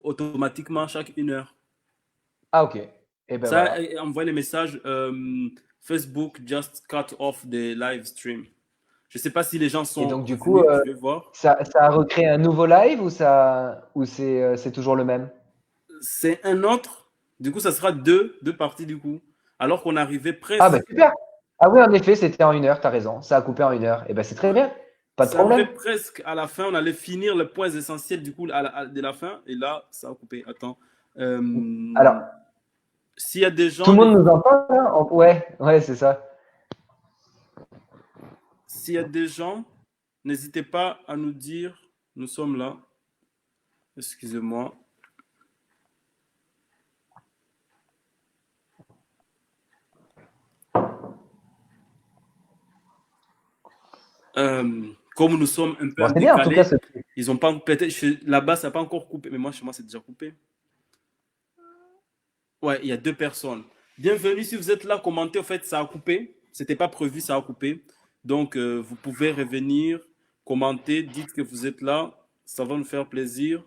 automatiquement chaque 1 heure. Ah, ok. Et ben Ça voilà. envoie les messages Facebook just cut off the live stream. Je ne sais pas si les gens Et sont donc, du coup, revenus, je vais voir. ça a recréé un nouveau live ou c'est toujours le même? C'est un autre, du coup, ça sera deux parties du coup. Alors qu'on arrivait Ah, ben presque, super. Ah oui, en effet, c'était en 1 heure, tu as raison. Ça a coupé en 1 heure. Et ben c'est très ouais, bien. Pas de ça arrivait problème. presque à la fin. On allait finir les points essentiels du coup de la fin. Et là, ça a coupé. Attends. Alors, S'il y a des tout gens, le monde nous entend là? Ouais, ouais, c'est ça. s'il y a des gens, n'hésitez pas à nous dire. Nous sommes là. Excusez-moi. Comme nous sommes un peu Bon, en c'est bien en tout cas décalé, ce ils ont pas peut-être là-bas ça n'a pas encore coupé, mais moi chez moi c'est déjà coupé. Ouais, il y a 2 personnes. Bienvenue si vous êtes là, commentez. En fait, ça a coupé. C'était pas prévu, ça a coupé. Donc vous pouvez revenir, commenter, dites que vous êtes là. Ça va nous faire plaisir.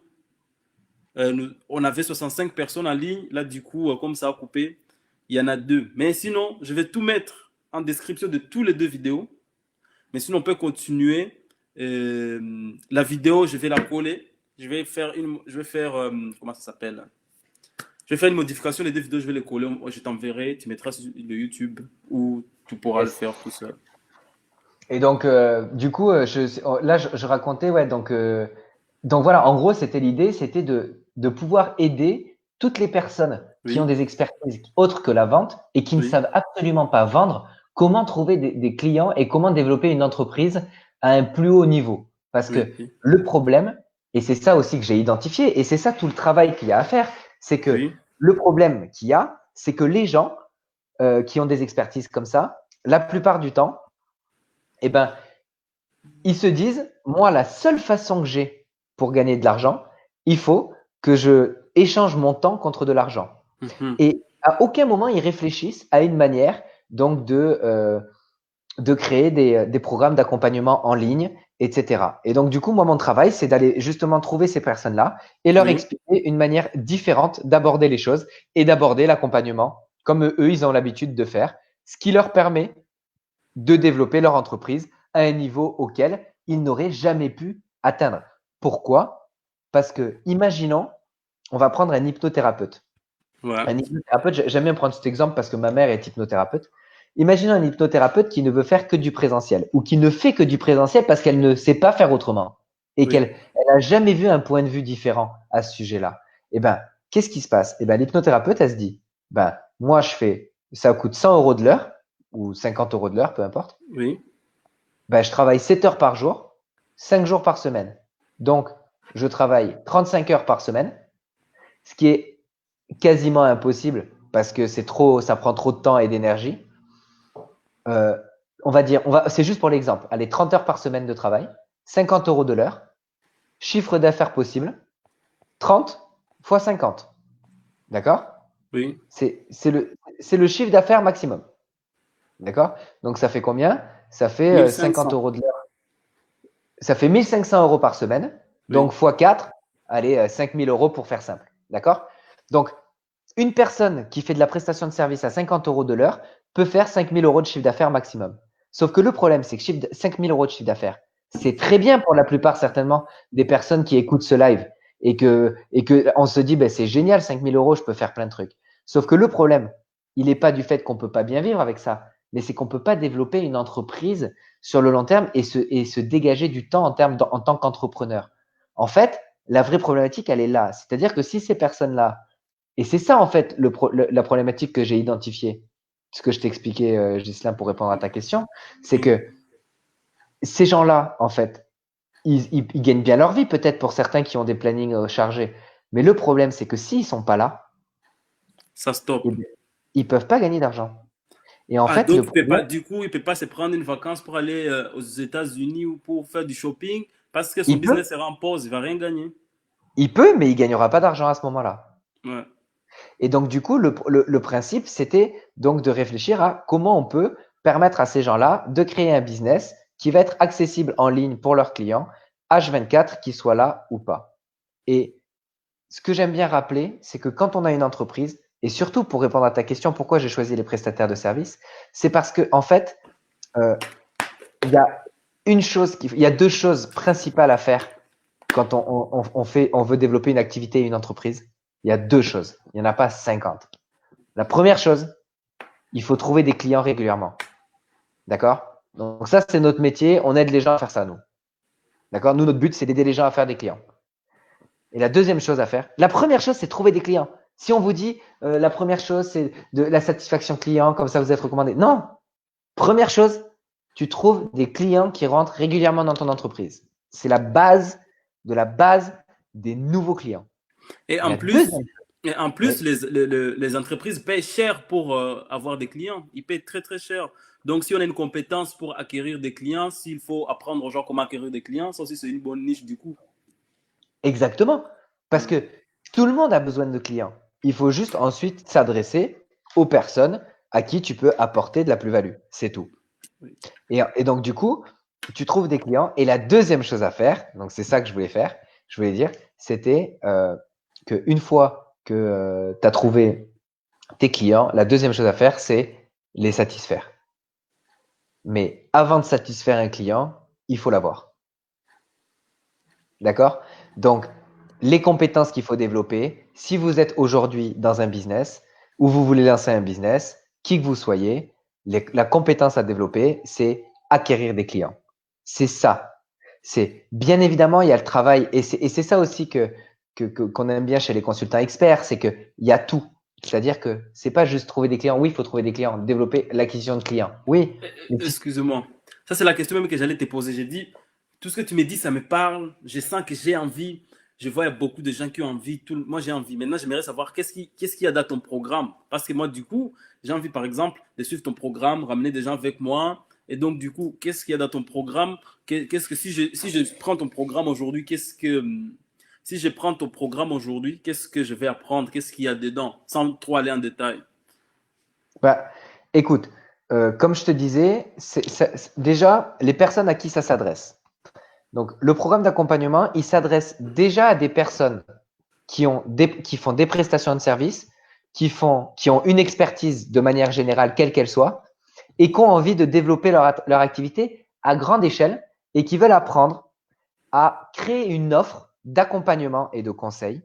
On avait 65 personnes en ligne. Là, du coup, comme ça a coupé, il y en a 2. Mais sinon, je vais tout mettre en description de tous les 2 vidéos. Mais sinon, on peut continuer. La vidéo, je vais la coller. Je vais faire comment ça s'appelle? Je vais faire une modification des 2 vidéos, je vais les coller. Je t'enverrai, tu mettras sur le YouTube ou tu pourras le yes. faire tout seul. Et donc, du coup, là, je racontais, ouais, donc voilà, en gros, c'était l'idée, c'était de pouvoir aider toutes les personnes qui ont Oui, des expertises autres que la vente et qui ne oui, savent absolument pas vendre, comment trouver des clients et comment développer une entreprise à un plus haut niveau. Parce que oui, oui, le problème, et c'est ça aussi que j'ai identifié, et c'est ça tout le travail qu'il y a à faire, c'est que oui, le problème qu'il y a, c'est que les gens qui ont des expertises comme ça, la plupart du temps, eh ben, ils se disent, moi, la seule façon que j'ai pour gagner de l'argent, il faut que je échange mon temps contre de l'argent. mhm, Et à aucun moment, ils réfléchissent à une manière donc de créer des programmes d'accompagnement en ligne, etc. Et donc, du coup, moi, mon travail, c'est d'aller justement trouver ces personnes-là et leur oui, expliquer une manière différente d'aborder les choses et d'aborder l'accompagnement comme eux, ils ont l'habitude de faire, ce qui leur permet de développer leur entreprise à un niveau auquel ils n'auraient jamais pu atteindre. Pourquoi? Parce que, imaginons, on va prendre un hypnothérapeute. ouais, Un hypnothérapeute, j'aime bien prendre cet exemple parce que ma mère est hypnothérapeute. Imaginons un hypnothérapeute qui ne veut faire que du présentiel ou qui ne fait que du présentiel parce qu'elle ne sait pas faire autrement et oui, qu'elle n'a jamais vu un point de vue différent à ce sujet-là. Eh ben, qu'est-ce qui se passe? Eh ben, l'hypnothérapeute, elle se dit, ben, moi, ça coûte 100 euros de l'heure ou 50 euros de l'heure, peu importe. oui, Ben, je travaille 7 heures par jour, 5 jours par semaine. Donc, je travaille 35 heures par semaine, ce qui est quasiment impossible parce que ça prend trop de temps et d'énergie. Euh, on va dire, c'est juste pour l'exemple. Allez, 30 heures par semaine de travail, 50 euros de l'heure, chiffre d'affaires possible, 30 fois 50. D'accord? oui, C'est le chiffre d'affaires maximum. D'accord? Donc, ça fait combien? Ça fait 50 1500. euros de l'heure. Ça fait 1500 euros par semaine. Donc, Oui, fois 4, allez, 5000 euros pour faire simple. D'accord? Donc, une personne qui fait de la prestation de service à 50 euros de l'heure peut faire 5000 euros de chiffre d'affaires maximum. Sauf que le problème, c'est que 5000 euros de chiffre d'affaires, c'est très bien pour la plupart, certainement, des personnes qui écoutent ce live et que on se dit, ben, c'est génial, 5000 euros, je peux faire plein de trucs. Sauf que le problème, il n'est pas du fait qu'on peut pas bien vivre avec ça, mais c'est qu'on peut pas développer une entreprise sur le long terme et se dégager du temps en tant qu'entrepreneur. En fait, la vraie problématique, elle est là. C'est-à-dire que si ces personnes-là, et c'est ça, en fait, la problématique que j'ai identifiée, ce que je t'expliquais, Ghislain, pour répondre à ta question, c'est oui, que ces gens-là, en fait, ils gagnent bien leur vie, peut-être pour certains qui ont des plannings chargés. Mais le problème, c'est que s'ils sont pas là, ça eh stoppe. bien, ils peuvent pas gagner d'argent. Et en Ah, fait, donc le il peut pas, problème, du coup, il peut pas se prendre une vacance pour aller aux États-Unis ou pour faire du shopping parce que son il peut, business sera en pause, il va rien gagner. mais il gagnera pas d'argent à ce moment-là. Ouais, Et donc, du coup, le principe, c'était donc de réfléchir à comment on peut permettre à ces gens-là de créer un business qui va être accessible en ligne pour leurs clients, H24, qu'ils soient là ou pas. Et ce que j'aime bien rappeler, c'est que quand on a une entreprise, et surtout pour répondre à ta question, pourquoi j'ai choisi les prestataires de services, c'est parce que en fait, euh, il y a il y a deux choses principales à faire quand on veut développer une activité et une entreprise. Il y a deux choses. Il n'y en a pas 50. La première chose, il faut trouver des clients régulièrement. D'accord? Donc ça, c'est notre métier. On aide les gens à faire ça, nous. D'accord? Nous, notre but, c'est d'aider les gens à faire des clients. Et la deuxième chose à faire, la première chose, c'est trouver des clients. Si on vous dit la première chose, c'est de la satisfaction client, comme ça vous êtes recommandé. Non. Première chose, tu trouves des clients qui rentrent régulièrement dans ton entreprise. C'est la base de la base des nouveaux clients. Et en La plus, deuxième, et en oui, plus les entreprises payent cher pour avoir des clients. Ils payent très, très cher. Donc, si on a une compétence pour acquérir des clients, s'il faut apprendre aux gens comment acquérir des clients, ça aussi, c'est une bonne niche du coup. exactement. Parce Mm. que tout le monde a besoin de clients. Il faut juste ensuite s'adresser aux personnes à qui tu peux apporter de la plus-value. C'est tout. Oui. Et donc, du coup, tu trouves des clients. Et la deuxième chose à faire, donc c'est ça que je voulais faire, je voulais dire, c'était qu'une fois que tu as trouvé tes clients, la deuxième chose à faire, c'est les satisfaire. Mais avant de satisfaire un client, il faut l'avoir. D'accord? Donc, les compétences qu'il faut développer, si vous êtes aujourd'hui dans un business ou vous voulez lancer un business, qui que vous soyez, la compétence à développer, c'est acquérir des clients. C'est ça. C'est bien évidemment, il y a le travail et c'est ça aussi qu'on aime bien chez les consultants experts, c'est qu'il y a tout. C'est-à-dire que c'est pas juste trouver des clients. Oui, il faut trouver des clients, développer l'acquisition de clients. Oui, mais Excuse-moi. Ça, c'est la question même que j'allais te poser. J'ai dit, tout ce que tu me dis, ça me parle. Je sens que j'ai envie. Je vois il y a beaucoup de gens qui ont envie. Moi, j'ai envie. Maintenant, j'aimerais savoir qu'est-ce qu'il y a dans ton programme. Parce que moi, du coup, j'ai envie, par exemple, de suivre ton programme, ramener des gens avec moi. Et donc, du coup, qu'est-ce qu'il y a dans ton programme? Qu'est-ce que si je prends ton programme aujourd'hui, si je prends ton programme aujourd'hui, qu'est-ce que je vais apprendre? Qu'est-ce qu'il y a dedans? Sans trop aller en détail. bah, écoute, comme je te disais, déjà les personnes à qui ça s'adresse. Donc, le programme d'accompagnement, il s'adresse déjà à des personnes qui font des prestations de services, qui ont une expertise de manière générale, quelle qu'elle soit, et qui ont envie de développer leur activité à grande échelle et qui veulent apprendre à créer une offre d'accompagnement et de conseil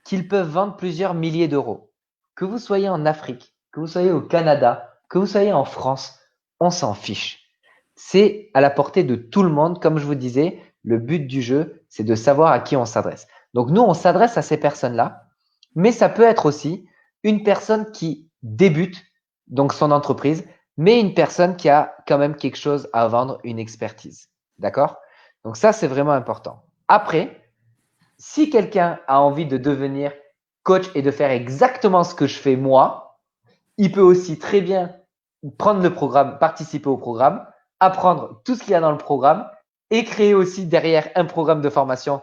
qu'ils peuvent vendre plusieurs milliers d'euros. Que vous soyez en Afrique, que vous soyez au Canada, que vous soyez en France, on s'en fiche. C'est à la portée de tout le monde. Comme je vous disais, le but du jeu, c'est de savoir à qui on s'adresse. Donc nous, on s'adresse à ces personnes-là, mais ça peut être aussi une personne qui débute, donc son entreprise, mais une personne qui a quand même quelque chose à vendre, une expertise. D'accord? Donc ça, c'est vraiment important. Après, si quelqu'un a envie de devenir coach et de faire exactement ce que je fais moi, il peut aussi très bien prendre le programme, participer au programme, apprendre tout ce qu'il y a dans le programme et créer aussi derrière un programme de formation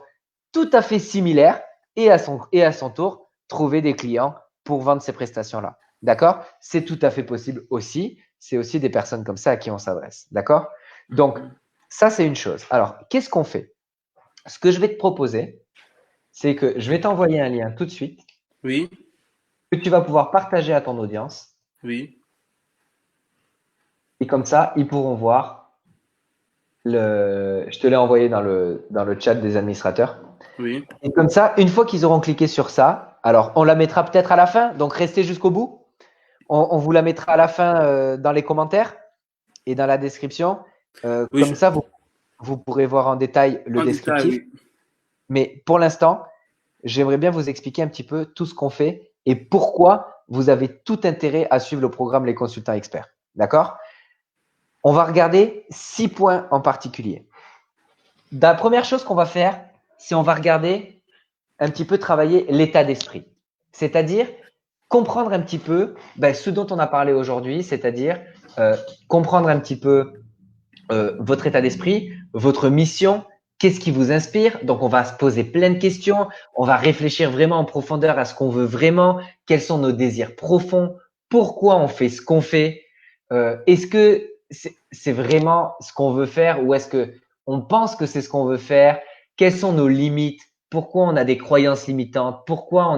tout à fait similaire et à son tour, trouver des clients pour vendre ces prestations-là. D'accord? C'est tout à fait possible aussi. C'est aussi des personnes comme ça à qui on s'adresse. D'accord? Donc, ça, c'est une chose. Alors, qu'est-ce qu'on fait? Ce que je vais te proposer, c'est que je vais t'envoyer un lien tout de suite Oui, que tu vas pouvoir partager à ton audience. oui, Et comme ça, ils pourront voir je te l'ai envoyé dans le chat des administrateurs. oui. Et comme ça, une fois qu'ils auront cliqué sur ça, alors on la mettra peut-être à la fin, donc restez jusqu'au bout. On vous la mettra à la fin dans les commentaires et dans la description. Oui, Comme ça, vous pourrez voir en détail le en détail, descriptif. oui. Mais pour l'instant, j'aimerais bien vous expliquer un petit peu tout ce qu'on fait et pourquoi vous avez tout intérêt à suivre le programme Les Consultants Experts. D'accord? On va regarder 6 points en particulier. La première chose qu'on va faire, c'est on va regarder un petit peu travailler l'état d'esprit. C'est-à-dire comprendre un petit peu ce dont on a parlé aujourd'hui, c'est-à-dire comprendre un petit peu votre état d'esprit, votre mission, qu'est-ce qui vous inspire. Donc, on va se poser plein de questions, on va réfléchir vraiment en profondeur à ce qu'on veut vraiment, quels sont nos désirs profonds, pourquoi on fait ce qu'on fait, est-ce que c'est vraiment ce qu'on veut faire ou est-ce que on pense que c'est ce qu'on veut faire, quelles sont nos limites, pourquoi on a des croyances limitantes, pourquoi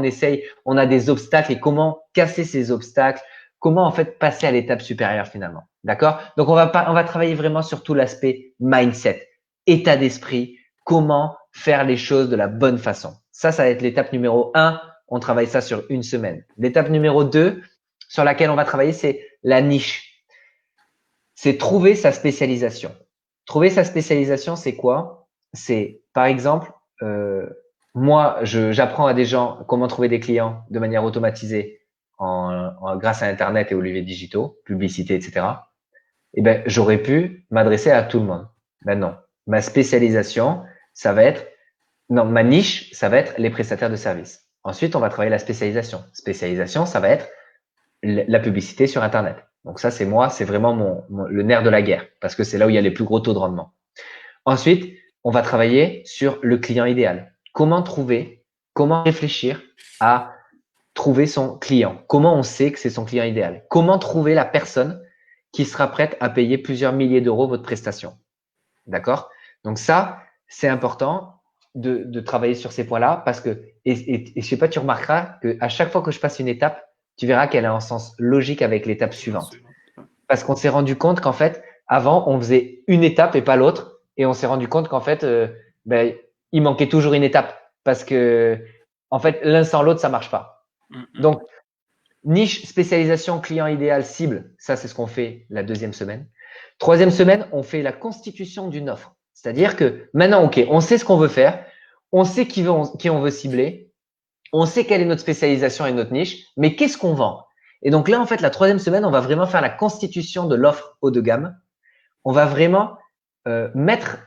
on a des obstacles et comment casser ces obstacles, comment en fait passer à l'étape supérieure finalement. D'accord? Donc on va travailler vraiment sur tout l'aspect mindset, état d'esprit, comment faire les choses de la bonne façon. Ça va être l'étape numéro 1. On travaille ça sur une semaine. L'étape numéro 2 sur laquelle on va travailler, c'est la niche. C'est trouver sa spécialisation. Trouver sa spécialisation, c'est quoi? C'est, par exemple, moi, j'apprends à des gens comment trouver des clients de manière automatisée grâce à Internet et aux leviers digitaux, publicité, etc. Eh ben, j'aurais pu m'adresser à tout le monde. Ben non. Ma spécialisation, ça va être, non, ma niche, ça va être les prestataires de services. Ensuite, on va travailler la spécialisation. Spécialisation, ça va être la publicité sur Internet. Donc ça, c'est moi, c'est vraiment le nerf de la guerre parce que c'est là où il y a les plus gros taux de rendement. Ensuite, on va travailler sur le client idéal. Comment réfléchir à trouver son client. Comment on sait que c'est son client idéal? Comment trouver la personne qui sera prête à payer plusieurs milliers d'euros votre prestation? D'accord? Donc ça, c'est important de travailler sur ces points-là parce que, et je sais pas, tu remarqueras qu'à chaque fois que je passe une étape, tu verras qu'elle a un sens logique avec l'étape suivante. Parce qu'on s'est rendu compte qu'en fait, avant, on faisait une étape et pas l'autre. Et on s'est rendu compte qu'en fait, il manquait toujours une étape. Parce que, en fait, l'un sans l'autre, ça marche pas. Donc, niche, spécialisation, client idéal, cible. Ça, c'est ce qu'on fait la deuxième semaine. Troisième semaine, on fait la constitution d'une offre. C'est-à-dire que maintenant, OK, on sait ce qu'on veut faire. On sait qui on veut cibler. On sait quelle est notre spécialisation et notre niche, mais qu'est-ce qu'on vend? Et donc là, en fait, la troisième semaine, on va vraiment faire la constitution de l'offre haut de gamme. On va vraiment mettre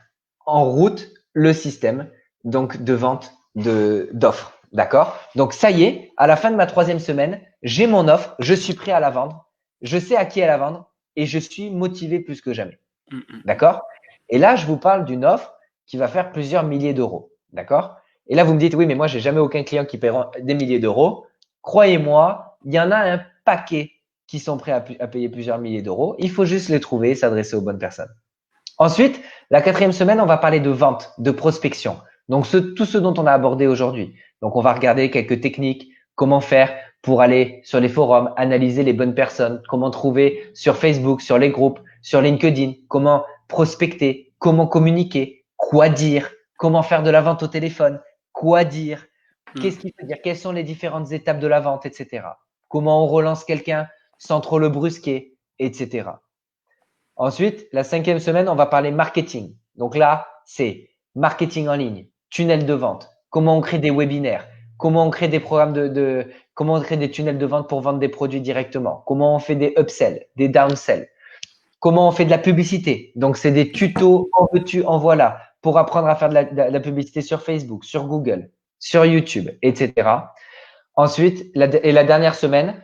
en route le système donc de vente d'offres. D'accord? Donc ça y est, à la fin de ma troisième semaine, j'ai mon offre, je suis prêt à la vendre, je sais à qui elle la vendre et je suis motivé plus que jamais. D'accord? Et là, je vous parle d'une offre qui va faire plusieurs milliers d'euros. D'accord? Et là, vous me dites, oui, mais moi, j'ai jamais aucun client qui paiera des milliers d'euros. Croyez-moi, il y en a un paquet qui sont prêts à payer plusieurs milliers d'euros. Il faut juste les trouver et s'adresser aux bonnes personnes. Ensuite, la quatrième semaine, on va parler de vente, de prospection. Donc, tout ce dont on a abordé aujourd'hui. Donc, on va regarder quelques techniques, comment faire pour aller sur les forums, analyser les bonnes personnes, comment trouver sur Facebook, sur les groupes, sur LinkedIn, comment prospecter, comment communiquer, quoi dire, comment faire de la vente au téléphone, quoi dire, qu'est-ce qu'il faut dire, quelles sont les différentes étapes de la vente, etc. Comment on relance quelqu'un sans trop le brusquer, etc. Ensuite, la cinquième semaine, on va parler marketing. Donc là, c'est marketing en ligne, tunnel de vente, comment on crée des webinaires, comment on crée des programmes comment on crée des tunnels de vente pour vendre des produits directement, comment on fait des upsells, des downsells, comment on fait de la publicité. Donc, c'est des tutos en veux-tu, en voilà, pour apprendre à faire de la publicité sur Facebook, sur Google, sur YouTube, etc. Ensuite, la dernière semaine,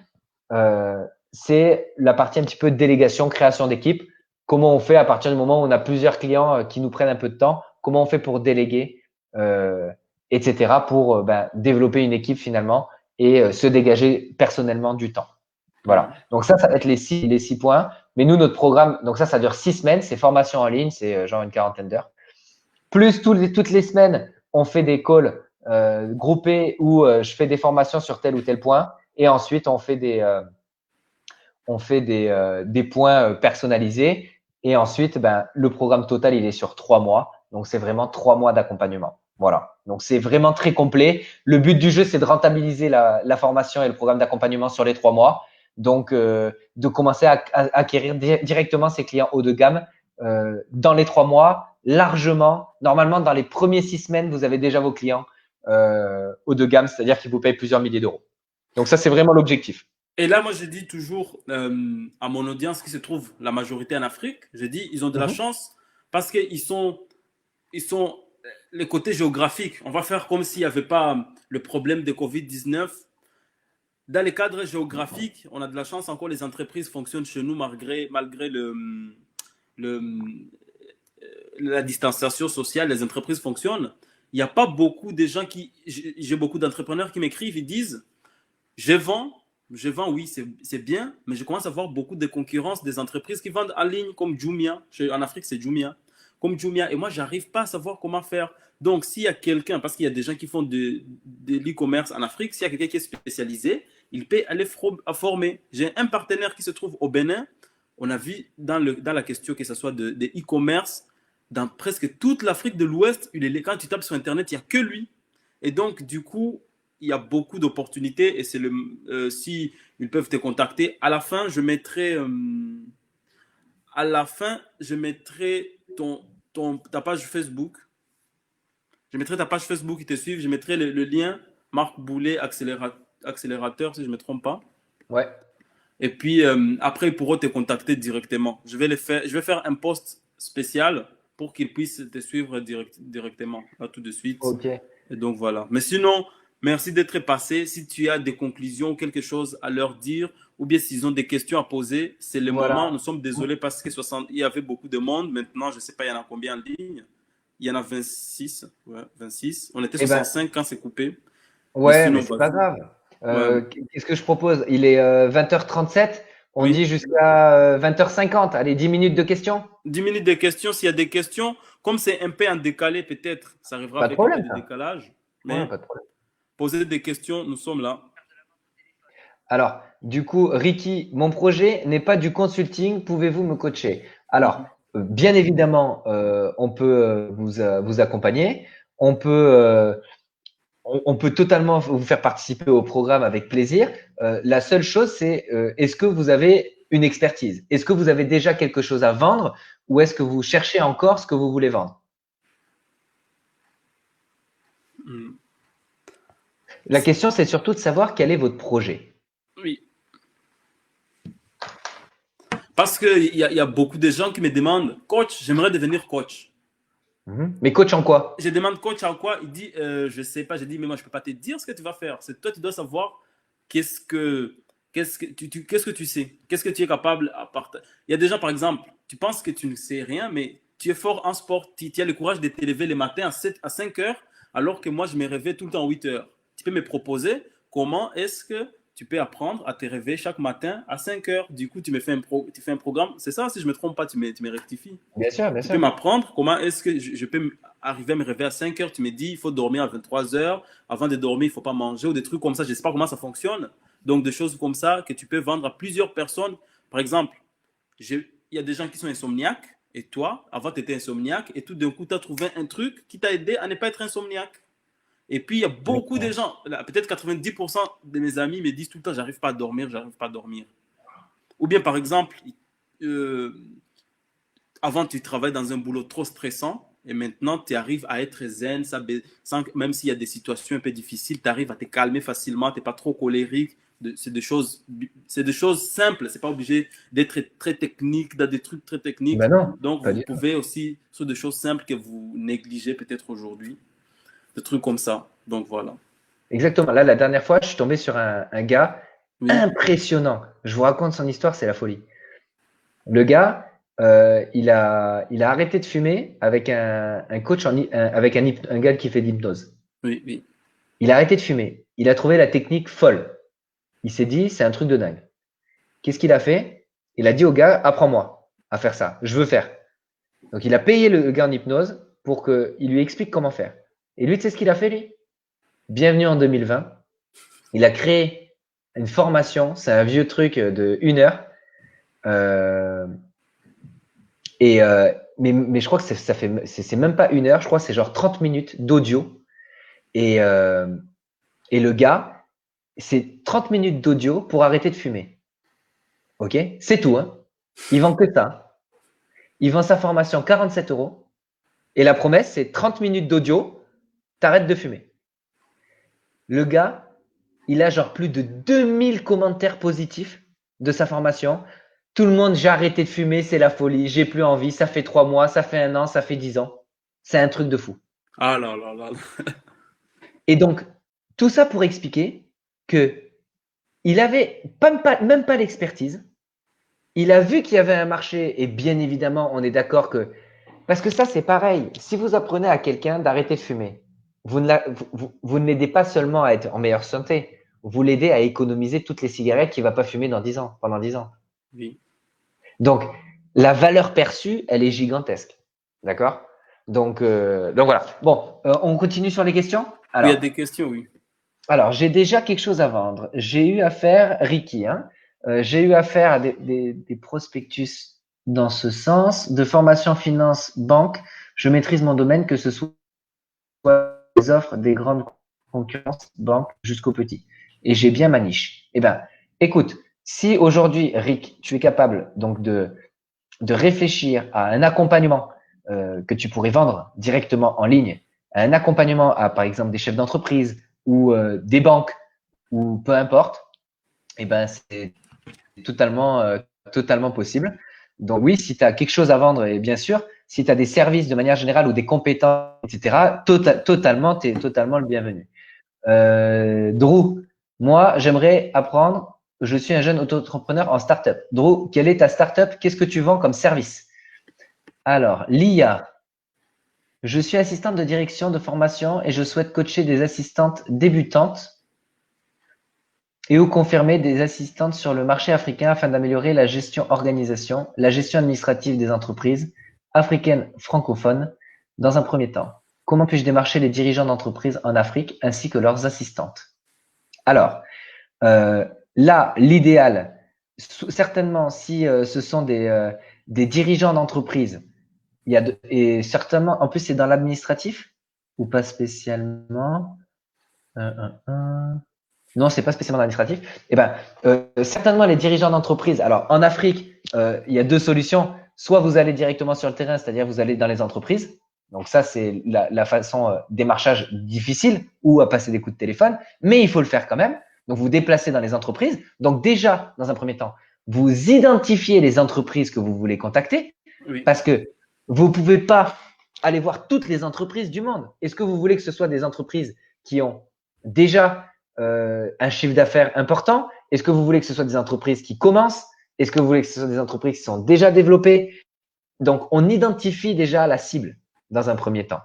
c'est la partie un petit peu délégation, création d'équipe. Comment on fait à partir du moment où on a plusieurs clients qui nous prennent un peu de temps, comment on fait pour déléguer, etc., pour développer une équipe finalement et se dégager personnellement du temps. Voilà. Donc ça va être les six points. Mais nous, notre programme, donc ça dure 6 semaines. C'est formation en ligne, c'est genre une quarantaine d'heures. Plus toutes les semaines, on fait des calls groupés où je fais des formations sur tel ou tel point. Et ensuite, on fait des points personnalisés. Et ensuite, le programme total, il est sur 3 mois. Donc, c'est vraiment 3 mois d'accompagnement. Voilà. Donc, c'est vraiment très complet. Le but du jeu, c'est de rentabiliser la formation et le programme d'accompagnement sur les 3 mois. Donc, de commencer à acquérir directement ces clients haut de gamme dans les 3 mois, largement. Normalement, dans les premiers 6 semaines, vous avez déjà vos clients haut de gamme, c'est-à-dire qu'ils vous payent plusieurs milliers d'euros. Donc, ça, c'est vraiment l'objectif. Et là, moi, je dis toujours à mon audience qui se trouve la majorité en Afrique, je dis, ils ont de la chance parce qu'ils sont les côtés géographiques. On va faire comme s'il n'y avait pas le problème de Covid-19. Dans les cadres géographiques, on a de la chance encore, les entreprises fonctionnent chez nous malgré la distanciation sociale, les entreprises fonctionnent. Il n'y a pas beaucoup de gens j'ai beaucoup d'entrepreneurs qui m'écrivent, ils disent, je vends, oui, c'est bien, mais je commence à voir beaucoup de concurrence des entreprises qui vendent en ligne comme Jumia. En Afrique, c'est Jumia. comme Jumia, et moi, j'arrive pas à savoir comment faire. Donc, s'il y a quelqu'un, parce qu'il y a des gens qui font de l'e-commerce en Afrique, s'il y a quelqu'un qui est spécialisé, il peut aller former. J'ai un partenaire qui se trouve au Bénin. On a vu dans la question que ce soit de e-commerce, dans presque toute l'Afrique de l'Ouest, quand tu tapes sur Internet, il n'y a que lui. Et donc, du coup, il y a beaucoup d'opportunités et si ils peuvent te contacter. À la fin, je mettrai ta page Facebook. Je mettrai ta page Facebook qui te suit. Je mettrai le lien Marc Boulet accélérateur, si je ne me trompe pas. Ouais. Et puis après, ils pourront te contacter directement. Je vais faire un post spécial pour qu'ils puissent te suivre directement, là, tout de suite. Ok. Et donc voilà. Mais sinon, merci d'être passé. Si tu as des conclusions ou quelque chose à leur dire, ou bien s'ils ont des questions à poser, c'est le moment. Nous sommes désolés parce que il y avait beaucoup de monde. Maintenant, je ne sais pas, il y en a combien en ligne. Il y en a 26. Ouais, 26. On était 65 quand c'est coupé. Ouais, mais c'est pas grave. Qu'est-ce que je propose? Il est 20h37. On dit jusqu'à 20h50. Allez, 10 minutes de questions. 10 minutes de questions. S'il y a des questions, comme c'est un peu en décalé, peut-être, ça arrivera Pas avec de problème, un peu de décalage. Mais ouais, pas de problème. Posez des questions, nous sommes là. Alors, du coup, Ricky, mon projet n'est pas du consulting. Pouvez-vous me coacher? Alors, bien évidemment, on peut vous accompagner. On peut totalement vous faire participer au programme avec plaisir. La seule chose, c'est est-ce que vous avez une expertise? Est-ce que vous avez déjà quelque chose à vendre ou est-ce que vous cherchez encore ce que vous voulez vendre? La question, c'est surtout de savoir quel est votre projet. Oui. Parce qu'il y a beaucoup de gens qui me demandent, coach, j'aimerais devenir coach. Mais coach en quoi? Je demande coach en quoi? Il dit, je sais pas. J'ai dit, mais moi, je peux pas te dire ce que tu vas faire. C'est toi, tu dois savoir qu'est-ce que tu sais, qu'est-ce que tu es capable à partager. Il y a des gens, par exemple, tu penses que tu ne sais rien, mais tu es fort en sport. Tu as le courage de te lever le matin à 5 heures, alors que moi, je me réveille tout le temps à 8 heures. Tu peux me proposer comment est-ce que tu peux apprendre à te réveiller chaque matin à 5 heures. Du coup, tu fais un programme. C'est ça, si je ne me trompe pas, tu me rectifies. Bien sûr, bien Tu sûr. peux m'apprendre comment est-ce que je peux arriver à me réveiller à 5 heures. Tu me dis, il faut dormir à 23 heures. Avant de dormir, il ne faut pas manger ou des trucs comme ça. Je ne sais pas comment ça fonctionne. Donc, des choses comme ça que tu peux vendre à plusieurs personnes. Par exemple, il y a des gens qui sont insomniaques. Et toi, avant, tu étais insomniaque. Et tout d'un coup, tu as trouvé un truc qui t'a aidé à ne pas être insomniaque. Et puis, il y a beaucoup de gens, peut-être 90% de mes amis me disent tout le temps, j'arrive pas à dormir, j'arrive pas à dormir. Ou bien, par exemple, avant, tu travailles dans un boulot trop stressant et maintenant, tu arrives à être zen, même s'il y a des situations un peu difficiles, tu arrives à te calmer facilement, tu n'es pas trop colérique. C'est des choses simples, c'est pas obligé d'être très technique, dans des trucs très techniques. Ben non, donc, vous pouvez aussi, sur des choses simples que vous négligez peut-être aujourd'hui, des trucs comme ça. Donc, voilà. Exactement. Là, la dernière fois, je suis tombé sur un gars impressionnant. Je vous raconte son histoire, c'est la folie. Le gars, il a arrêté de fumer avec un coach, avec un gars qui fait de l'hypnose. Oui. Il a arrêté de fumer. Il a trouvé la technique folle. Il s'est dit, c'est un truc de dingue. Qu'est-ce qu'il a fait? Il a dit au gars, apprends-moi à faire ça. Je veux faire. Donc, il a payé le gars en hypnose pour qu'il lui explique comment faire. Et lui, tu sais ce qu'il a fait, lui? Bienvenue en 2020. Il a créé une formation. C'est un vieux truc de 1 heure. Mais je crois que c'est même pas 1 heure. Je crois que c'est genre 30 minutes d'audio. Et le gars, c'est 30 minutes d'audio pour arrêter de fumer. Ok? C'est tout, hein. Il vend que ça. Il vend sa formation 47 €. Et la promesse, c'est 30 minutes d'audio, t'arrêtes de fumer. Le gars, il a genre plus de 2000 commentaires positifs de sa formation. Tout le monde, j'ai arrêté de fumer, c'est la folie, j'ai plus envie, ça fait 3 mois, ça fait 1 an, ça fait 10 ans. C'est un truc de fou. Ah là là là. Et donc, tout ça pour expliquer que il avait même pas l'expertise. Il a vu qu'il y avait un marché et bien évidemment, on est d'accord que parce que ça, c'est pareil. Si vous apprenez à quelqu'un d'arrêter de fumer, vous ne l'aidez pas seulement à être en meilleure santé, vous l'aidez à économiser toutes les cigarettes qu'il ne va pas fumer pendant 10 ans. Oui. Donc, la valeur perçue, elle est gigantesque. D'accord? Donc voilà. Bon, on continue sur les questions? Oui, il y a Alors, des questions, oui. j'ai déjà quelque chose à vendre. J'ai eu affaire, Ricky, hein, j'ai eu affaire à des prospectus dans ce sens, de formation finance banque. Je maîtrise mon domaine, que ce soit les offres des grandes concurrences banques jusqu'au petit. Et j'ai bien ma niche. Eh ben, écoute, si aujourd'hui, Rick, tu es capable donc de réfléchir à un accompagnement que tu pourrais vendre directement en ligne, à un accompagnement à, par exemple, des chefs d'entreprise ou des banques ou peu importe, eh ben, c'est totalement possible. Donc oui, si tu as quelque chose à vendre, et bien sûr, si tu as des services de manière générale ou des compétences, etc., totalement, tu es totalement le bienvenu. Drew, moi, j'aimerais apprendre. Je suis un jeune auto-entrepreneur en startup. Drew, quelle est ta startup? Qu'est-ce que tu vends comme service? Alors, l'IA. Je suis assistante de direction de formation et je souhaite coacher des assistantes débutantes et ou confirmer des assistantes sur le marché africain afin d'améliorer la gestion organisation, la gestion administrative des entreprises africaines francophones dans un premier temps. Comment puis-je démarcher les dirigeants d'entreprises en Afrique ainsi que leurs assistantes? Alors, là, l'idéal, certainement, si ce sont des dirigeants d'entreprise, et certainement, en plus, c'est dans l'administratif ou pas spécialement. Non, c'est pas spécialement dans l'administratif. Eh ben, certainement les dirigeants d'entreprise. Alors, en Afrique, il y a deux solutions. Soit vous allez directement sur le terrain, c'est-à-dire vous allez dans les entreprises. Donc ça, c'est la façon démarchage difficile ou à passer des coups de téléphone, mais il faut le faire quand même. Donc vous déplacez dans les entreprises. Donc déjà, dans un premier temps, vous identifiez les entreprises que vous voulez contacter Oui. parce que vous pouvez pas aller voir toutes les entreprises du monde. Est-ce que vous voulez que ce soit des entreprises qui ont déjà un chiffre d'affaires important? Est-ce que vous voulez que ce soit des entreprises qui commencent? Est-ce que vous voulez que ce soit des entreprises qui sont déjà développées? Donc, on identifie déjà la cible dans un premier temps.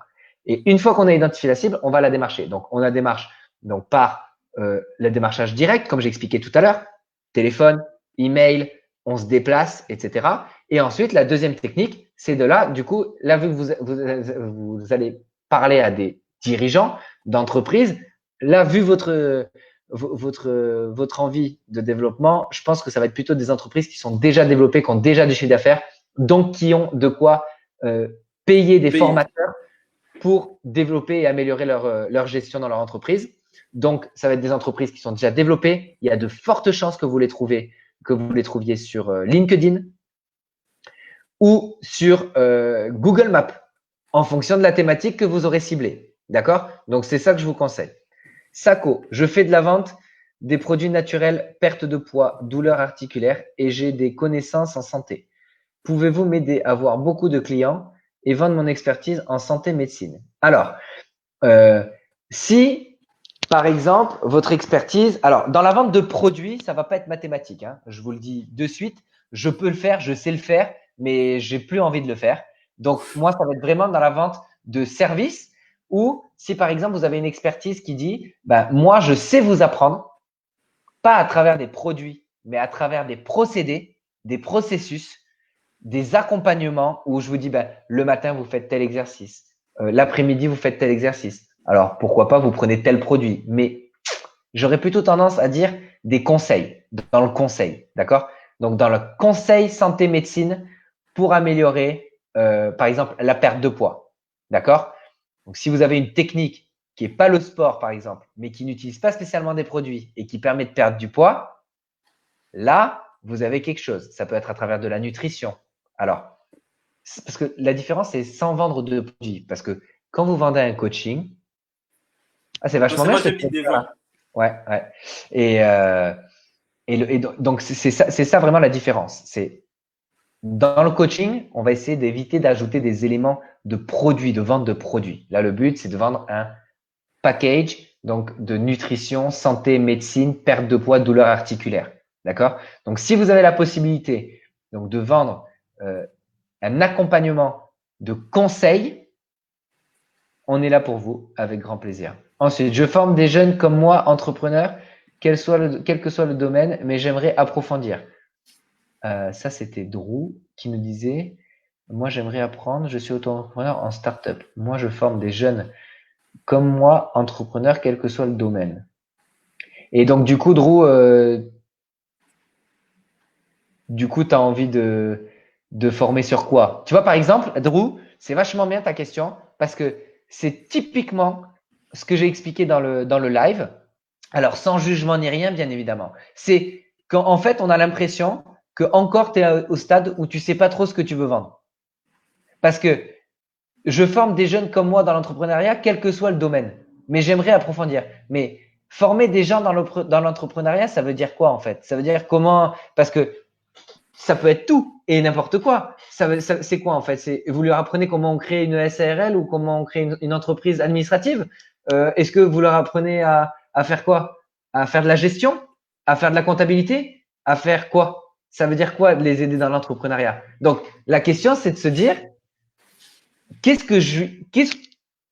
Et une fois qu'on a identifié la cible, on va la démarcher. Donc, on la démarche donc par le démarchage direct, comme j'ai expliqué tout à l'heure, téléphone, email, on se déplace, etc. Et ensuite, la deuxième technique, c'est de là, du coup, là, vu que vous allez parler à des dirigeants d'entreprise, là, vu votre envie de développement, je pense que ça va être plutôt des entreprises qui sont déjà développées, qui ont déjà du chiffre d'affaires, donc qui ont de quoi payer des formateurs pour développer et améliorer leur gestion dans leur entreprise. Donc, ça va être des entreprises qui sont déjà développées. Il y a de fortes chances que vous les trouviez sur LinkedIn ou sur Google Maps en fonction de la thématique que vous aurez ciblée. D'accord? Donc, c'est ça que je vous conseille. Sako, je fais de la vente des produits naturels, perte de poids, douleurs articulaires et j'ai des connaissances en santé. Pouvez-vous m'aider à avoir beaucoup de clients et vendre mon expertise en santé médecine? Alors, si par exemple votre expertise, alors dans la vente de produits, ça va pas être mathématique, hein, je vous le dis de suite. Je peux le faire, je sais le faire, mais j'ai plus envie de le faire. Donc moi, ça va être vraiment dans la vente de services ou si par exemple vous avez une expertise qui dit, ben, moi je sais vous apprendre, pas à travers des produits, mais à travers des procédés, des processus, des accompagnements où je vous dis, ben, le matin, vous faites tel exercice. L'après-midi, vous faites tel exercice. Alors, pourquoi pas, vous prenez tel produit. Mais j'aurais plutôt tendance à dire des conseils, dans le conseil. D'accord? Donc, dans le conseil santé-médecine pour améliorer, par exemple, la perte de poids. D'accord? Donc, si vous avez une technique qui n'est pas le sport, par exemple, mais qui n'utilise pas spécialement des produits et qui permet de perdre du poids, là, vous avez quelque chose. Ça peut être à travers de la nutrition. Alors, parce que la différence, c'est sans vendre de produits. Parce que quand vous vendez un coaching, c'est vachement bien Moi, ce que j'aime tu viens de l'idée faire vente. là. Ouais, ouais. Et donc, c'est ça vraiment la différence. C'est dans le coaching, on va essayer d'éviter d'ajouter des éléments de produits, de vente de produits. Là, le but, c'est de vendre un package, donc de nutrition, santé, médecine, perte de poids, douleurs articulaires. D'accord? Donc, si vous avez la possibilité donc, de vendre un accompagnement de conseils, on est là pour vous avec grand plaisir. Ensuite, je forme des jeunes comme moi, entrepreneurs, quel que soit le domaine, mais j'aimerais approfondir. Ça, c'était Drew qui nous disait Moi, j'aimerais apprendre. Je suis auto-entrepreneur en start-up. Moi, je forme des jeunes comme moi, entrepreneurs, quel que soit le domaine. Et donc, du coup, Drew, tu as envie de former sur quoi? Tu vois, par exemple, Drew, c'est vachement bien ta question parce que c'est typiquement ce que j'ai expliqué dans le live. Alors, sans jugement ni rien, bien évidemment. C'est qu'en fait, on a l'impression que encore tu es au stade où tu sais pas trop ce que tu veux vendre. Parce que je forme des jeunes comme moi dans l'entrepreneuriat, quel que soit le domaine. Mais j'aimerais approfondir. Mais former des gens dans l'entrepreneuriat, ça veut dire quoi en fait? Ça veut dire comment? Parce que ça peut être tout et n'importe quoi. C'est quoi en fait? Vous leur apprenez comment on crée une SARL ou comment on crée une entreprise administrative? Est-ce que vous leur apprenez à faire quoi? À faire de la gestion? À faire de la comptabilité? À faire quoi? Ça veut dire quoi de les aider dans l'entrepreneuriat? Donc la question, c'est de se dire qu'est-ce que je qu'est-ce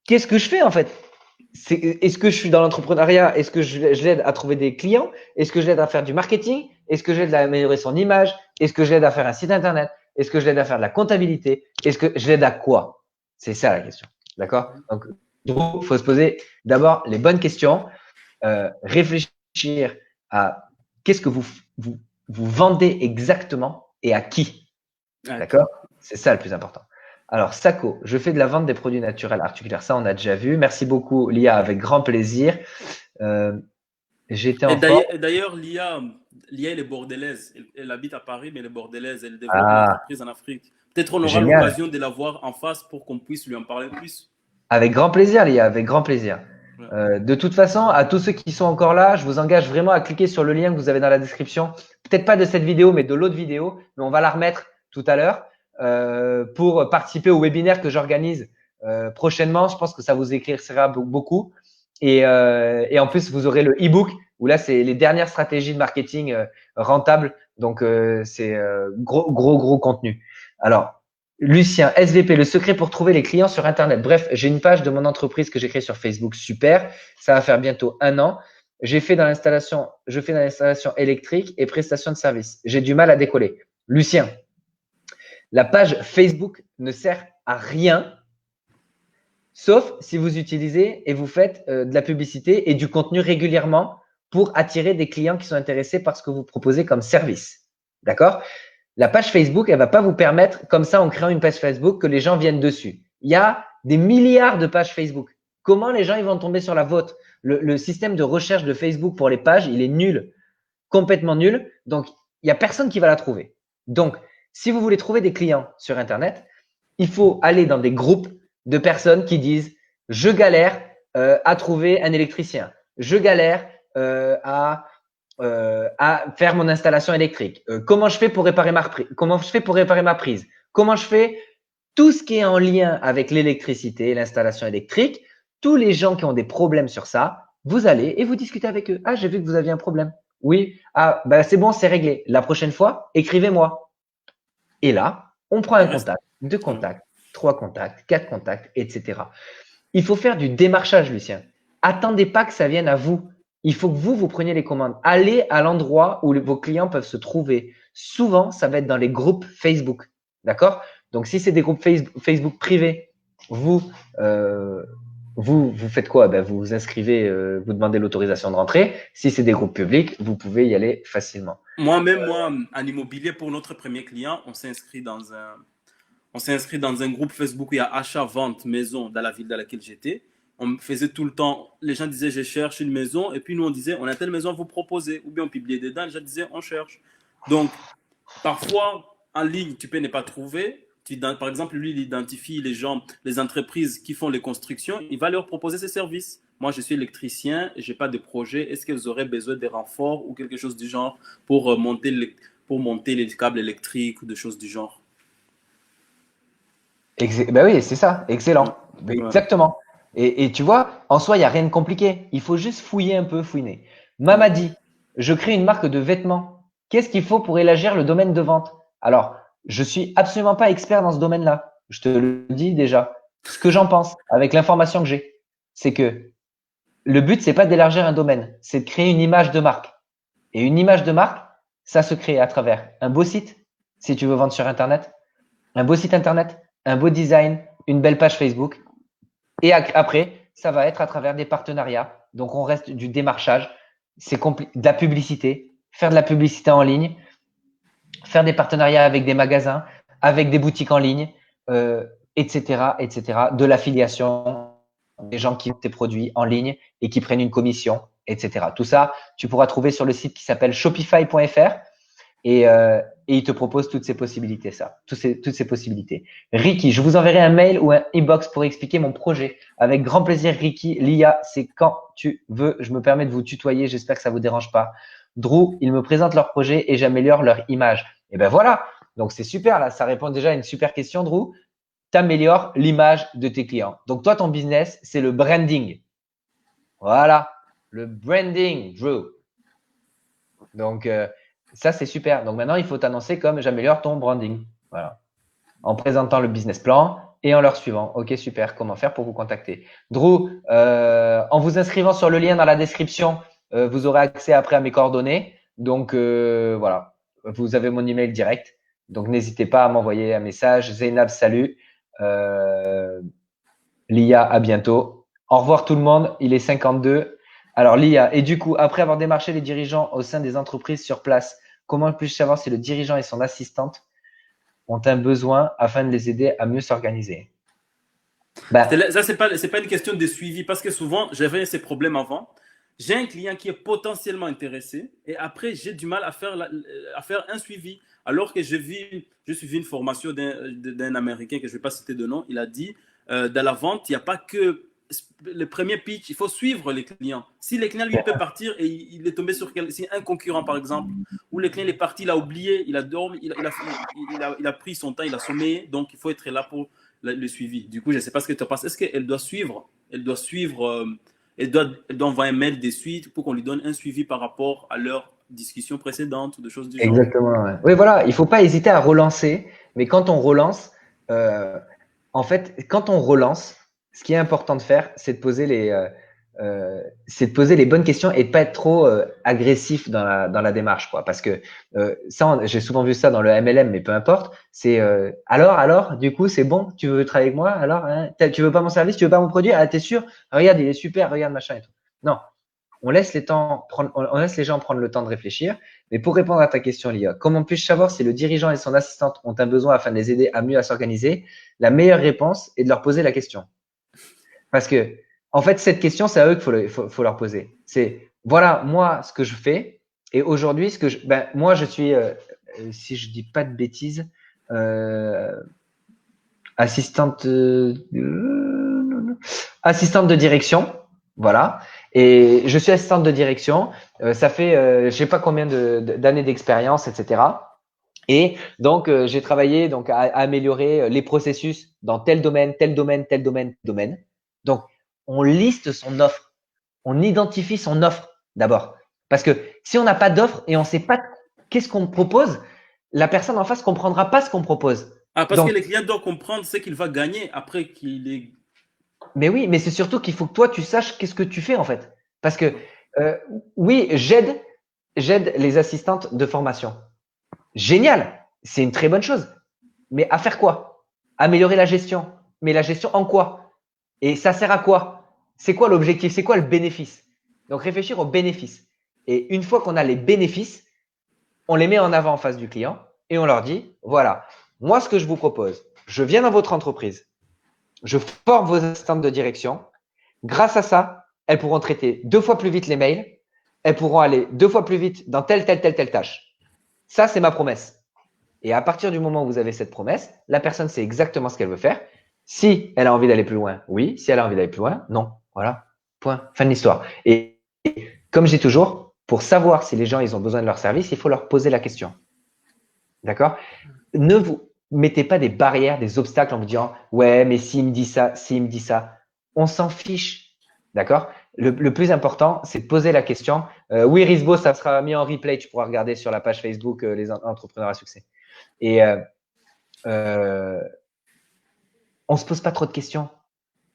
qu'est-ce que je fais en fait? Est-ce que je suis dans l'entrepreneuriat? Est-ce que je l'aide à trouver des clients? Est-ce que je l'aide à faire du marketing? Est-ce que je l'aide à améliorer son image? Est-ce que je l'aide à faire un site internet? Est-ce que je l'aide à faire de la comptabilité? Est-ce que je l'aide à quoi? C'est ça la question. D'accord? Donc, il faut se poser d'abord les bonnes questions, réfléchir à qu'est-ce que vous vendez exactement et à qui. Ok. D'accord? C'est ça le plus important. Alors, Sako, je fais de la vente des produits naturels articulaires. Ça, on a déjà vu. Merci beaucoup, Lia, avec grand plaisir. Euh, J'étais Et en forme. d'ailleurs, Lia, elle est bordelaise. Elle habite à Paris, mais elle est bordelaise. Elle développe une Ah, entreprise en Afrique. Peut-être on aura génial. l'occasion de la voir en face pour qu'on puisse lui en parler plus. Avec grand plaisir, Lia, avec grand plaisir. Ouais. De toute façon, à tous ceux qui sont encore là, je vous engage vraiment à cliquer sur le lien que vous avez dans la description. Peut-être pas de cette vidéo, mais de l'autre vidéo. Mais on va la remettre tout à l'heure pour participer au webinaire que j'organise prochainement. Je pense que ça vous éclaircira beaucoup. Et en plus, vous aurez le e-book où là, c'est les dernières stratégies de marketing rentables. Donc, c'est gros contenu. Alors, Lucien, SVP, le secret pour trouver les clients sur Internet. Bref, j'ai une page de mon entreprise que j'ai créée sur Facebook. Super. Ça va faire bientôt 1 an. Je fais dans l'installation électrique et prestation de service. J'ai du mal à décoller. Lucien, la page Facebook ne sert à rien, sauf si vous utilisez et vous faites de la publicité et du contenu régulièrement pour attirer des clients qui sont intéressés par ce que vous proposez comme service. D'accord? La page Facebook, elle va pas vous permettre, comme ça, en créant une page Facebook, que les gens viennent dessus. Il y a des milliards de pages Facebook. Comment les gens ils vont tomber sur la vôtre? Le système de recherche de Facebook pour les pages, il est nul, complètement nul. Donc, il y a personne qui va la trouver. Donc, si vous voulez trouver des clients sur Internet, il faut aller dans des groupes de personnes qui disent je galère à trouver un électricien, je galère à faire mon installation électrique. Comment je fais pour réparer ma prise? Comment je fais tout ce qui est en lien avec l'électricité, l'installation électrique? Tous les gens qui ont des problèmes sur ça, vous allez et vous discutez avec eux. Ah, j'ai vu que vous aviez un problème. Oui. Ah, bah c'est bon, c'est réglé. La prochaine fois, écrivez-moi. Et là, on prend un Il reste. contact, deux Ouais. contacts, trois contacts, quatre contacts, etc. Il faut faire du démarchage, Lucien. Attendez pas que ça vienne à vous. Il faut que vous preniez les commandes. Allez à l'endroit où vos clients peuvent se trouver. Souvent, ça va être dans les groupes Facebook. D'accord? Donc, si c'est des groupes Facebook privés, vous, euh, vous faites quoi? Ben, vous vous inscrivez, vous demandez l'autorisation de rentrer. Si c'est des groupes publics, vous pouvez y aller facilement. Moi-même, moi, en immobilier, pour notre premier client, on s'est inscrit dans un groupe Facebook où il y a achat, vente, maison dans la ville dans laquelle j'étais. On faisait tout le temps, les gens disaient je cherche une maison, et puis nous on disait on a telle maison à vous proposer, ou bien on publiait dedans, les gens disaient on cherche. Donc, parfois, en ligne, tu peux ne pas trouver. Par exemple, lui, il identifie les gens, les entreprises qui font les constructions, il va leur proposer ses services. Moi, je suis électricien, je n'ai pas de projet. Est-ce que vous aurez besoin de renforts ou quelque chose du genre pour monter les câbles électriques ou des choses du genre? Ben oui, c'est ça, Ouais. excellent. Ben Ouais. exactement. Et tu vois, en soi, il n'y a rien de compliqué. Il faut juste fouiller un peu, fouiner. Mamadi, je crée une marque de vêtements. Qu'est-ce qu'il faut pour élargir le domaine de vente? Alors, je suis absolument pas expert dans ce domaine-là. Je te le dis déjà. Ce que j'en pense, avec l'information que j'ai, c'est que le but, c'est pas d'élargir un domaine, c'est de créer une image de marque. Et une image de marque, ça se crée à travers un beau site, si tu veux vendre sur Internet, un beau site internet, un beau design, une belle page Facebook. Et après, ça va être à travers des partenariats. Donc, on reste du démarchage, c'est de la publicité, faire de la publicité en ligne, faire des partenariats avec des magasins, avec des boutiques en ligne, etc., etc. De l'affiliation, des gens qui ont tes produits en ligne et qui prennent une commission, etc. Tout ça, tu pourras trouver sur le site qui s'appelle shopify.fr et il te propose toutes ces possibilités, toutes ces possibilités. Ricky, je vous enverrai un mail ou un e-box pour expliquer mon projet. Avec grand plaisir, Ricky. Lia, c'est quand tu veux. Je me permets de vous tutoyer. J'espère que ça vous dérange pas. Drew, ils me présentent leur projet et j'améliore leur image. Et ben voilà. Donc c'est super là. Ça répond déjà à une super question, Drew. Tu améliores l'image de tes clients. Donc toi, ton business, c'est le branding. Voilà. Le branding, Drew. Donc, ça, c'est super. Donc, maintenant, il faut t'annoncer comme j'améliore ton branding. Voilà. En présentant le business plan et en leur suivant. OK, super. Comment faire pour vous contacter? Drew, en vous inscrivant sur le lien dans la description, vous aurez accès après à mes coordonnées. Donc, voilà. Vous avez mon email direct. Donc, n'hésitez pas à m'envoyer un message. Zainab, salut. Lia, à bientôt. Au revoir tout le monde. Il est 52. Alors, Lia, et du coup, après avoir démarché les dirigeants au sein des entreprises sur place, comment puis-je savoir si le dirigeant et son assistante ont un besoin afin de les aider à mieux s'organiser? Ça, c'est pas une question de suivi parce que souvent, j'avais ces problèmes avant. J'ai un client qui est potentiellement intéressé et après, j'ai du mal à faire un suivi. Alors que je suivi une formation d'un Américain que je ne vais pas citer de nom. Il a dit, dans la vente, il n'y a pas que le premier pitch, il faut suivre les clients. Si le client, lui, peut partir et il est tombé sur un concurrent, par exemple, ou le client il est parti, il a oublié, il a dormi, il a pris son temps, il a sommeillé, donc il faut être là pour le suivi. Du coup, je ne sais pas ce que tu penses. Est-ce qu'elle doit suivre elle doit envoyer un mail de suite pour qu'on lui donne un suivi par rapport à leur discussion précédente ou des choses du genre? Exactement. Ouais. Oui, voilà. Il ne faut pas hésiter à relancer. Mais quand on relance, euh, en fait, quand on relance, ce qui est important de faire, c'est de poser les bonnes questions et de pas être trop agressif dans la démarche, quoi. Parce que ça, j'ai souvent vu ça dans le MLM, mais peu importe. C'est alors, du coup, c'est bon, tu veux travailler avec moi? Alors, hein, tu veux pas mon service, tu veux pas mon produit? Ah, t'es sûr? Regarde, il est super, regarde machin et tout. Non, on laisse on laisse les gens prendre le temps de réfléchir. Mais pour répondre à ta question, Lia, comment puis-je savoir si le dirigeant et son assistante ont un besoin afin de les aider à mieux à s'organiser? La meilleure réponse est de leur poser la question. Parce que, en fait, cette question, c'est à eux qu'il faut leur poser. C'est, voilà, moi, ce que je fais. Et aujourd'hui, moi, je suis, si je dis pas de bêtises, euh, assistante, assistante de direction. Voilà. Et je suis assistante de direction. Ça fait, je sais pas combien d'années d'expérience, etc. Et donc, j'ai travaillé donc à améliorer les processus dans tel domaine, tel domaine, tel domaine, tel domaine. Donc, on liste son offre, on identifie son offre d'abord. Parce que si on n'a pas d'offre et on ne sait pas qu'est-ce qu'on propose, la personne en face ne comprendra pas ce qu'on propose. Ah, parce que Donc, le client doit comprendre ce qu'il va gagner après qu'il est. mais oui, mais c'est surtout qu'il faut que toi, tu saches qu'est-ce que tu fais en fait. Parce que euh, oui, j'aide les assistantes de formation. Génial, c'est une très bonne chose. Mais à faire quoi? Améliorer la gestion. Mais la gestion en quoi? Et ça sert à quoi? C'est quoi l'objectif? C'est quoi le bénéfice? Donc réfléchir aux bénéfices. Et une fois qu'on a les bénéfices, on les met en avant en face du client et on leur dit, voilà, moi ce que je vous propose, je viens dans votre entreprise, je forme vos assistantes de direction. Grâce à ça, elles pourront traiter 2 fois plus vite les mails, elles pourront aller 2 fois plus vite dans telle tâche. Ça, c'est ma promesse. Et à partir du moment où vous avez cette promesse, la personne sait exactement ce qu'elle veut faire. Si elle a envie d'aller plus loin, oui. Si elle a envie d'aller plus loin, non. Voilà. Point. Fin de l'histoire. Et comme je dis toujours, pour savoir si les gens ils ont besoin de leur service, il faut leur poser la question. D'accord? Ne vous mettez pas des barrières, des obstacles en vous disant ouais, mais s'il me dit ça, s'il me dit ça, on s'en fiche. D'accord? Le plus important, c'est de poser la question. Oui, Risbo, ça sera mis en replay. Tu pourras regarder sur la page Facebook les entrepreneurs à succès. Et on ne se pose pas trop de questions.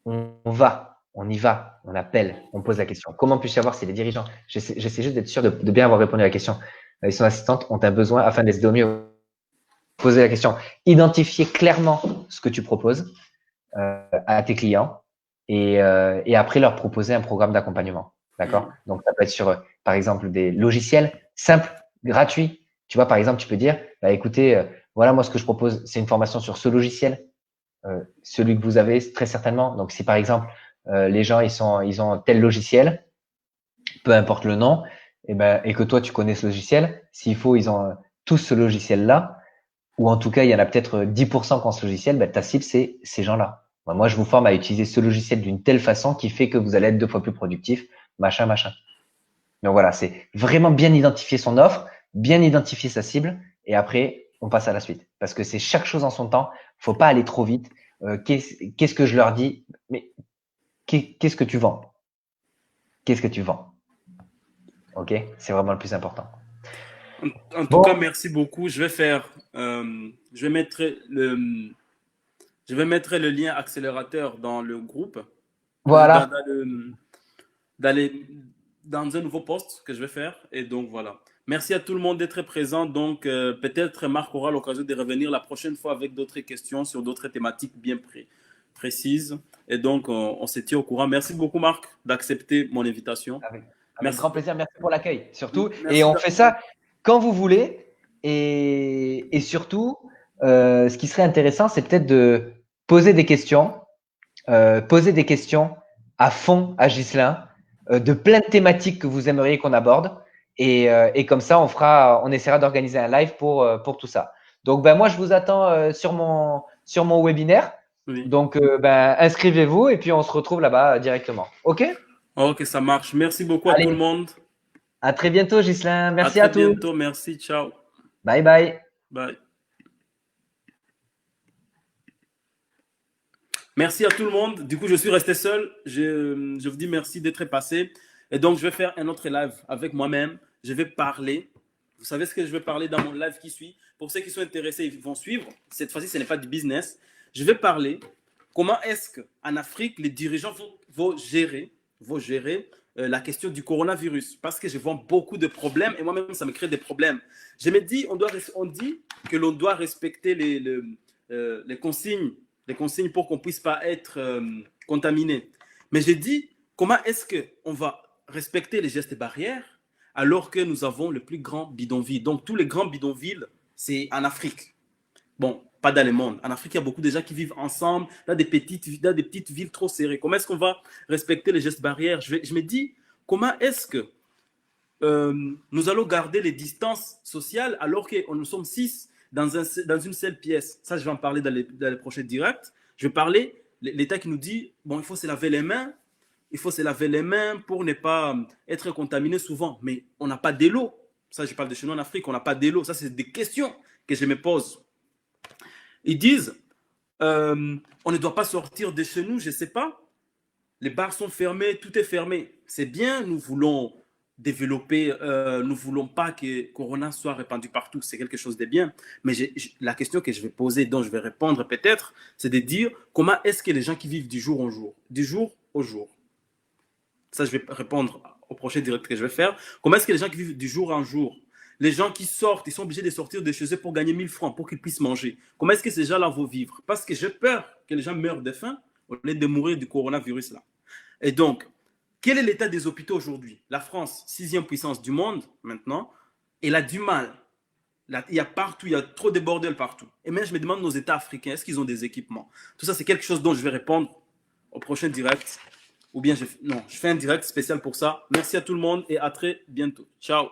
On y va, on appelle, on pose la question. Comment puis-je savoir si les dirigeants, j'essaie juste d'être sûr de bien avoir répondu à la question, et son assistante ont un besoin afin de les aider au mieux. poser la question, identifier clairement ce que tu proposes à tes clients et après leur proposer un programme d'accompagnement. D'accord? Donc, ça peut être sur, par exemple, des logiciels simples, gratuits. Tu vois, par exemple, tu peux dire, bah, écoutez, voilà, moi, ce que je propose, c'est une formation sur ce logiciel, celui que vous avez très certainement. Donc, si par exemple, les gens, ils ont tel logiciel, peu importe le nom, et que toi, tu connais ce logiciel, s'il faut, ils ont tous ce logiciel-là, ou en tout cas, il y en a peut-être 10% qui ont ce logiciel, ben, ta cible, c'est ces gens-là. Ben, moi, je vous forme à utiliser ce logiciel d'une telle façon qui fait que vous allez être 2 fois plus productif, machin, machin. Donc voilà, c'est vraiment bien identifier son offre, bien identifier sa cible, et après, on passe à la suite. Parce que c'est chaque chose en son temps, faut pas aller trop vite. Qu'est-ce que je leur dis? Mais qu'est-ce que tu vends? Qu'est-ce que tu vends? Ok? C'est vraiment le plus important. En tout cas, Bon, merci beaucoup. Je vais mettre le lien accélérateur dans le groupe, voilà. dans les- dans un nouveau post que je vais faire. Et donc voilà. Merci à tout le monde d'être présent. Donc peut-être Marc aura l'occasion de revenir la prochaine fois avec d'autres questions sur d'autres thématiques bien précises. Et donc on se tient au courant. Merci beaucoup Marc d'accepter mon invitation. Avec Merci. grand plaisir. Merci pour l'accueil, surtout. Et Merci. on fait ça quand vous voulez. Et surtout, ce qui serait intéressant, c'est peut-être de poser des questions à fond à Ghislain, de plein de thématiques que vous aimeriez qu'on aborde. Et comme ça, on essaiera d'organiser un live pour tout ça. Donc, ben, moi, je vous attends sur mon webinaire. Oui. Donc, ben, inscrivez-vous et puis on se retrouve là-bas directement. OK? Ok, ça marche. Merci beaucoup à tout le Allez, monde. à très bientôt, Ghislain. À Merci à très tous. bientôt. Merci. Ciao. Bye bye. Bye. Merci à tout le monde. Du coup, je suis resté seul. Je vous dis merci d'être passé. Et donc, je vais faire un autre live avec moi-même. Je vais parler. Vous savez ce que je vais parler dans mon live qui suit. Pour ceux qui sont intéressés, ils vont suivre. Cette fois-ci, ce n'est pas du business. Je vais parler comment est-ce qu'en Afrique, les dirigeants vont gérer la question du coronavirus. Parce que je vois beaucoup de problèmes et moi-même, ça me crée des problèmes. Je me dis, on dit que l'on doit respecter les consignes pour qu'on ne puisse pas être contaminé. Mais j'ai dit, comment est-ce qu'on va respecter les gestes barrières alors que nous avons le plus grand bidonville? Donc, tous les grands bidonvilles, c'est en Afrique. Bon, pas dans le monde. En Afrique, il y a beaucoup de gens qui vivent ensemble, dans des petites villes trop serrées. Comment est-ce qu'on va respecter les gestes barrières? Je me dis, comment est-ce que nous allons garder les distances sociales alors que nous sommes 6 dans une seule pièce? Ça, je vais en parler dans les prochains directs. Je vais parler, l'État qui nous dit, bon, il faut se laver les mains, il faut se laver les mains pour ne pas être contaminé souvent. Mais on n'a pas d'eau. Ça, je parle de chez nous en Afrique, on n'a pas d'eau. Ça, c'est des questions que je me pose. Ils disent, on ne doit pas sortir de chez nous, je ne sais pas. Les bars sont fermés, tout est fermé. C'est bien, nous voulons développer, nous ne voulons pas que Corona soit répandu partout, c'est quelque chose de bien. Mais la question que je vais poser, dont je vais répondre peut-être, c'est de dire comment est-ce que les gens qui vivent du jour au jour, ça je vais répondre au prochain direct que je vais faire, comment est-ce que les gens qui vivent du jour en jour, les gens qui sortent, ils sont obligés de sortir de chez eux pour gagner 1000 francs, pour qu'ils puissent manger. Comment est-ce que ces gens-là vont vivre? Parce que j'ai peur que les gens meurent de faim au lieu de mourir du coronavirus là. Et donc, quel est l'état des hôpitaux aujourd'hui? La France, 6e puissance du monde maintenant, elle a du mal. Il y a partout, il y a trop de bordel partout. Et même, je me demande, nos États africains, est-ce qu'ils ont des équipements? Tout ça, c'est quelque chose dont je vais répondre au prochain direct. Ou bien, je fais un direct spécial pour ça. Merci à tout le monde et à très bientôt. Ciao.